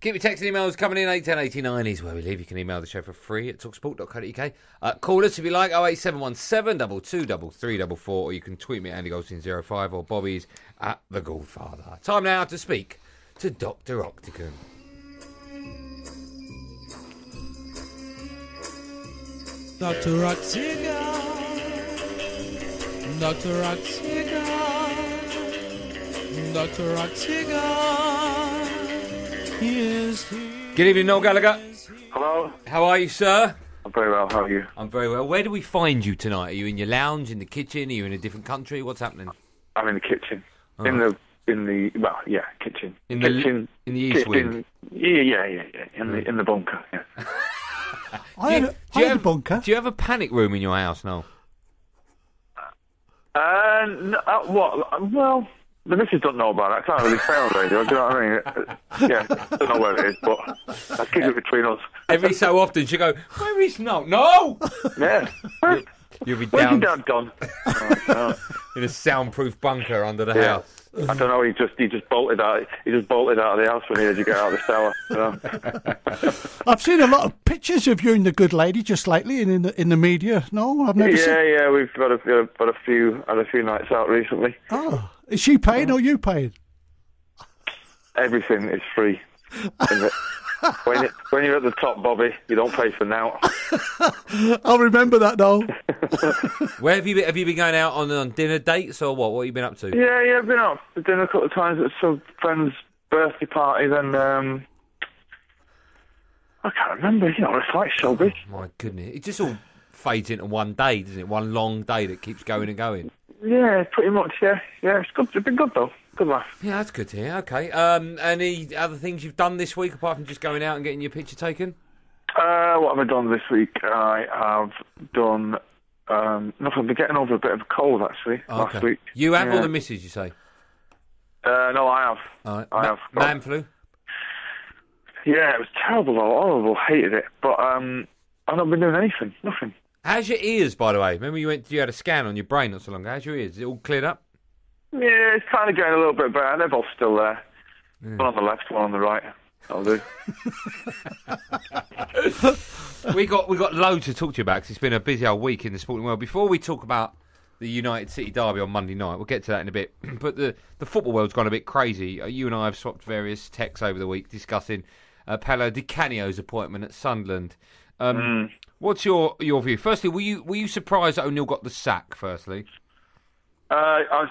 Keep your text and emails coming in. 81089 is where we live. You can email the show for free at talksport.co.uk. Call us if you like, 08717 223344, or you can tweet me at AndyGoldstein05 or Bobby's at The Godfather. Time now to speak to Dr. Octagon. Dr. Octagon, Dr. Octagon, Dr. Octagon is here. Good evening, Noel Gallagher. Hello. How are you, sir? I'm very well. How are you? I'm very well. Where do we find you tonight? Are you in your lounge, in the kitchen? Are you in a different country? What's happening? I'm in the kitchen. Oh. In the kitchen. In kitchen. In the east wing. Yeah. In the bunker. Yeah. I had a bunker. Do you have a panic room in your house, Noel? What? Well, the missus don't know about it. I can't really say on radio. Do you know what I mean? Yeah, I don't know where it is, but I'll keep it between us. Every so often she'll go, where is Noel? No! Yeah. You'll be Where's down your dad gone? in a soundproof bunker under the Yeah. house. I don't know. He just bolted out. He just bolted out of the house when he heard you get out of the shower. You know? I've seen a lot of pictures of you and the good lady just lately in the media. No, I've never seen. Yeah. We've had a few nights out recently. Oh, is she paying or you paying? Everything is free. When you're at the top, Bobby, you don't pay for now. I'll remember that, though. Where have you been? Have you been going out on dinner dates or what? What have you been up to? Yeah, I've been out for dinner a couple of times at some friend's birthday party. Then I can't remember. You know, it's like showbiz. Oh, my goodness, it just all fades into one day, doesn't it? One long day that keeps going and going. Yeah, pretty much. Yeah. It's good. It's been good though. Good laugh. Yeah, that's good to hear. Okay. Any other things you've done this week apart from just going out and getting your picture taken? What have I done this week? I have done nothing. I've been getting over a bit of a cold actually last week. You have or the missus, you say? No, I have. All right. I have. Man flu? Yeah, it was terrible though. Horrible. Hated it. But I've not been doing anything. Nothing. How's your ears, by the way? Remember you had a scan on your brain not so long ago. How's your ears? Is it all cleared up? Yeah, it's kind of getting a little bit better. They're both still there. One on the left, one on the right. That'll do. we got loads to talk to you about because it's been a busy old week in the sporting world. Before we talk about the United City derby on Monday night, we'll get to that in a bit. But the football world's gone a bit crazy. You and I have swapped various texts over the week discussing Paolo Di Canio's appointment at Sunderland. What's your view? Firstly, were you surprised that O'Neill got the sack? Firstly, Well,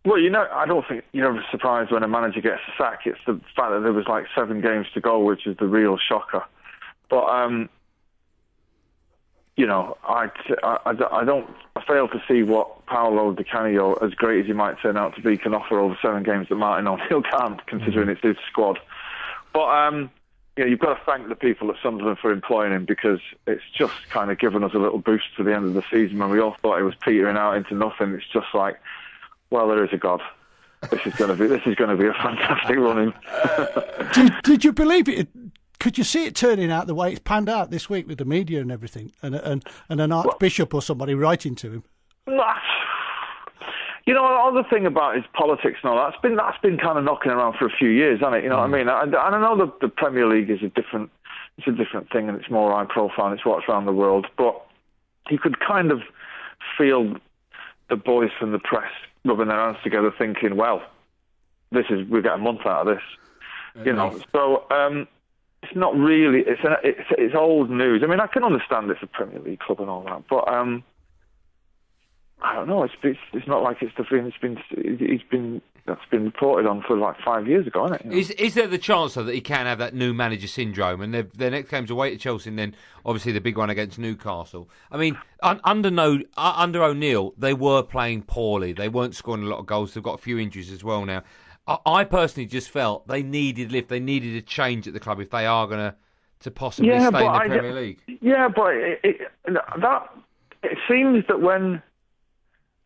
I don't think you're ever surprised when a manager gets a sack. It's the fact that there was like 7 games to go, which is the real shocker. But I fail to see what Paolo Di Canio, as great as he might turn out to be, can offer over 7 games that Martin O'Neill can't, considering it's his squad. But you've got to thank the people at Sunderland for employing him, because it's just kind of given us a little boost to the end of the season when we all thought it was petering out into nothing. It's just like, well, there is a God. This is going to be a fantastic running. Did you believe it? Could you see it turning out the way it's panned out this week with the media and everything, and an archbishop or somebody writing to him? You know, all the thing about his politics and all that's been kind of knocking around for a few years, hasn't it? You know what I mean? And I know the Premier League is a different thing, and it's more high profile, and it's what's around the world. But you could kind of feel the boys from the press rubbing their hands together, thinking, "Well, we get a month out of this," you know. So it's not really. It's old news. I mean, I can understand it's a Premier League club and all that, but I don't know. It's not like it's the thing that's been reported on for like 5 years ago, isn't it? You know? Is there the chance though that he can have that new manager syndrome, and their next game's away to Chelsea, and then obviously the big one against Newcastle? I mean, under O'Neill, they were playing poorly. They weren't scoring a lot of goals. They've got a few injuries as well now. I personally just felt they needed lift. They needed a change at the club if they are going to possibly stay in the Premier League. Yeah, but it seems that when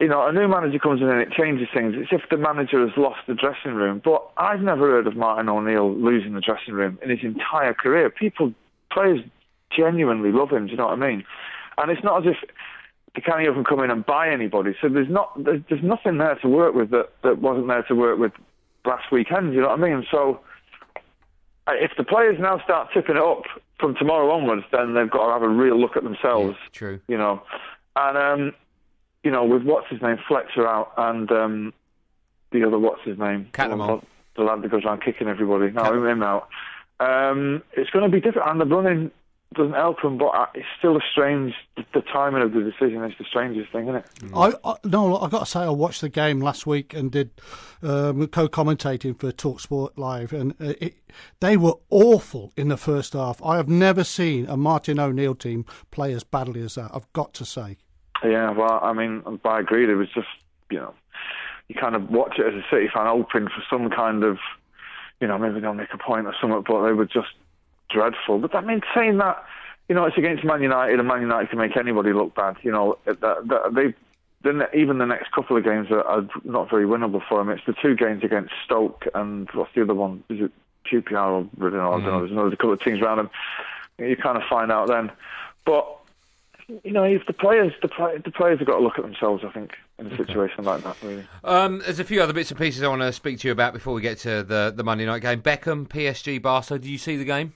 a new manager comes in and it changes things, it's if the manager has lost the dressing room. But I've never heard of Martin O'Neill losing the dressing room in his entire career. Players genuinely love him, do you know what I mean? And it's not as if Di Canio can come in and buy anybody. So there's nothing there to work with that wasn't there to work with last weekend, you know what I mean? So if the players now start tipping it up from tomorrow onwards, then they've got to have a real look at themselves. Yeah, true. You know, and with what's his name, Fletcher out, and the other what's his name, Catamon. the lad that goes around kicking everybody. No, him out. It's going to be different, and the running doesn't help him, but it's still the timing of the decision is the strangest thing, isn't it? No, I've got to say, I watched the game last week and did co-commentating for Talksport Live, and they were awful in the first half. I have never seen a Martin O'Neill team play as badly as that, I've got to say. Yeah, well, I mean, I agree. It was just, you kind of watch it as a City fan, hoping for some kind of, maybe they'll make a point or something, but they were just dreadful. But I mean, saying that, it's against Man United, and Man United can make anybody look bad. Even the next couple of games are not very winnable for them. It's the two games against Stoke and what's the other one? Is it QPR or I don't know. There's another couple of teams around them. You kind of find out then. But if the players have got to look at themselves, I think, in a situation like that, really. There's a few other bits and pieces I want to speak to you about before we get to the Monday night game. Beckham, PSG, Barca. Did you see the game?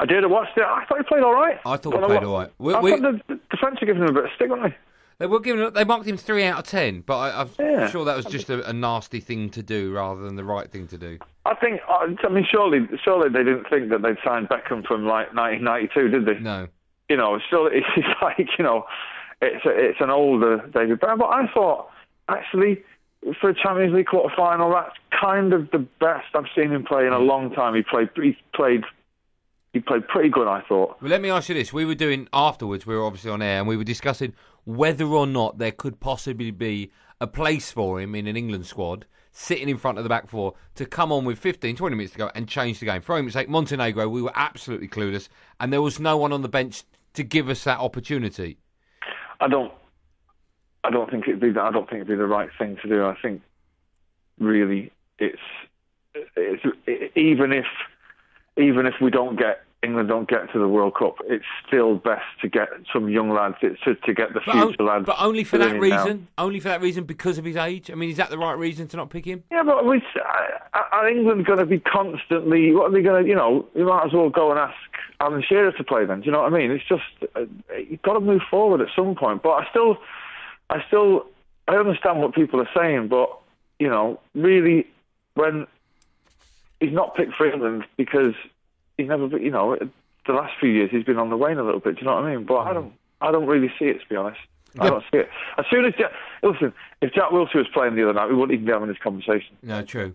I did. I watched it. I thought he played all right. I thought he played all right. I thought the French were giving him a bit of stick, weren't they? They marked him 3 out of 10, but I'm sure that was just a nasty thing to do rather than the right thing to do. I think. Surely they didn't think that they'd signed Beckham from like 1992, did they? No. Still it's like it's an older David Beckham. But I thought actually for a Champions League quarter final, that's kind of the best I've seen him play in a long time. He played pretty good, I thought. Well, let me ask you this. We were doing, afterwards, we were obviously on air, and we were discussing whether or not there could possibly be a place for him in an England squad, sitting in front of the back four, to come on with 15, 20 minutes to go and change the game. For argument's sake, Montenegro, we were absolutely clueless, and there was no one on the bench to give us that opportunity. I don't think it'd be that. I don't think it'd be the right thing to do. I think really it's even if England don't get to the World Cup, it's still best to get some young lads to get the future lads. But only for that reason. Now. Only for that reason, because of his age. I mean, is that the right reason to not pick him? Yeah, but are England going to be constantly? What are they going to? You might as well go and ask Alan Shearer to play then. Do you know what I mean? It's just you've got to move forward at some point. But I understand what people are saying, but really, when he's not picked for England because he's never, the last few years he's been on the wane a little bit. Do you know what I mean? But I don't really see it, to be honest. I don't see it. As soon as if Jack Wilshere was playing the other night, we wouldn't even be having this conversation. No, true.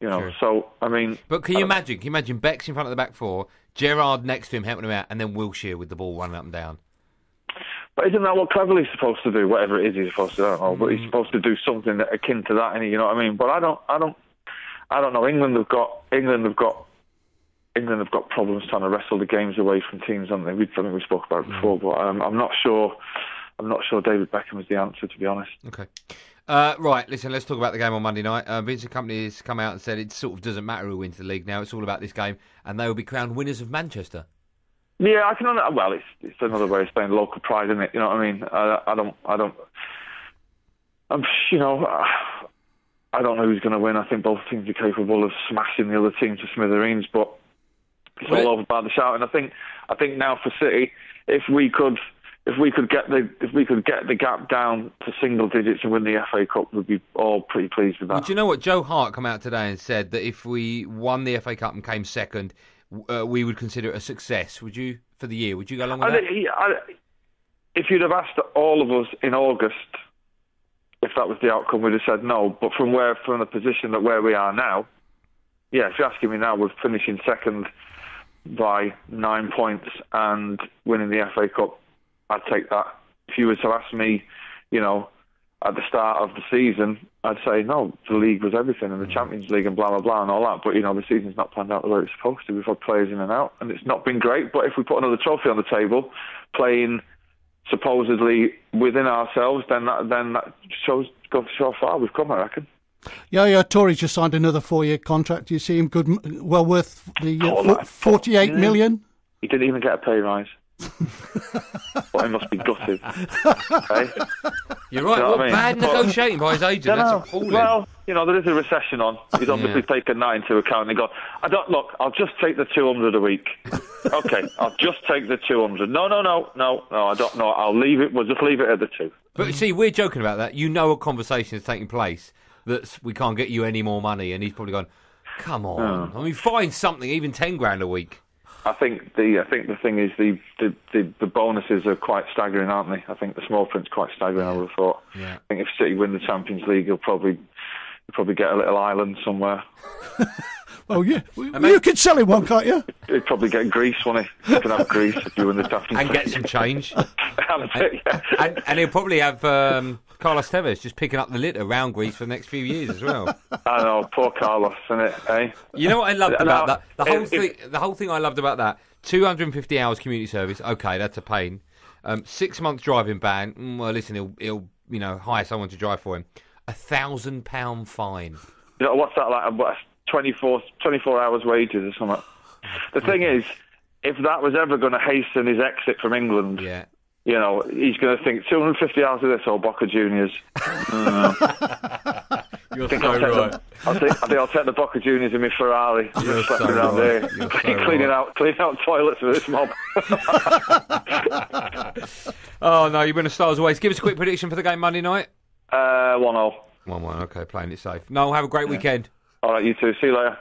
True. So I mean. But can you imagine? Can you imagine Beck's in front of the back four, Gerrard next to him helping him out, and then Wilshere with the ball running up and down? But isn't that what Cleverley's supposed to do? Whatever it is he's supposed to do, I don't know. But he's supposed to do something akin to that, you know what I mean? But I don't know. England have got problems trying to wrestle the games away from teams, haven't they? I think we spoke about it before, but I'm not sure David Beckham is the answer, to be honest. Okay. Right, listen, let's talk about the game on Monday night. Vincent Kompany has come out and said it sort of doesn't matter who wins the league now. It's all about this game, and they will be crowned winners of Manchester. Yeah, I can understand. Well, it's another way of saying local pride, isn't it? You know what I mean? I don't know who's going to win. I think both teams are capable of smashing the other team to smithereens, but it's all over by the shouting. I think now for City, if we could get the gap down to single digits and win the FA Cup, we'd be all pretty pleased with that. Well, do you know what? Joe Hart come out today and said that if we won the FA Cup and came second, we would consider it a success. Would you, for the year? Would you go along with that? If you'd have asked all of us in August if that was the outcome, we'd have said no. But from the position that where we are now, yeah, if you're asking me now, we're finishing second by 9 points and winning the FA Cup, I'd take that. If you were to ask me, at the start of the season, I'd say no, the league was everything, and the Champions League and blah, blah, blah and all that. But, the season's not planned out the way it's supposed to. We've had players in and out, and it's not been great. But if we put another trophy on the table, playing supposedly within ourselves, then that goes to show how far we've come, I reckon. Yeah, Tory just signed another 4-year contract. You see him well worth the 48 million? He didn't even get a pay rise. But he must be gutted. Hey? You're right. You know what what I mean? bad negotiating by his agent. That's appalling. Well, there is a recession on. He's obviously taken that into account. And he I'll just take the 200 a week. Okay, I'll just take the 200. No, I don't know. I'll leave it. We'll just leave it at the 2. But see, we're joking about that. A conversation is taking place that we can't get you any more money, and he's probably gone, come on. I mean, find something, even 10 grand a week. I think the thing is the bonuses are quite staggering, aren't they? I think the small print's quite staggering. I would have thought. Yeah. I think if City win the Champions League, he'll probably get a little island somewhere. Well, yeah, you could sell him one, can't you? He'd probably get Greece, won't he? You can have Greece if you win the Champions League. And get some change. and he'll probably have Carlos Tevez just picking up the litter around Greece for the next few years as well. I know, poor Carlos, innit? Eh? You know what I loved about that? The whole thing I loved about that, 250 hours community service, okay, that's a pain. 6 months driving ban, well, listen, he'll hire someone to drive for him. £1,000 fine. What's that like? What, 24 hours wages or something? The thing is, if that was ever going to hasten his exit from England, he's going to think 250 hours of this or Boca Juniors. You're so right. I think I'll take the Boca Juniors in my Ferrari. Just so around there, cleaning out toilets for this mob. Oh no, you win a Stars away. Give us a quick prediction for the game Monday night. 1-0. 1-1. Okay, playing it safe. Noel, have a great weekend. All right, you too. See you later.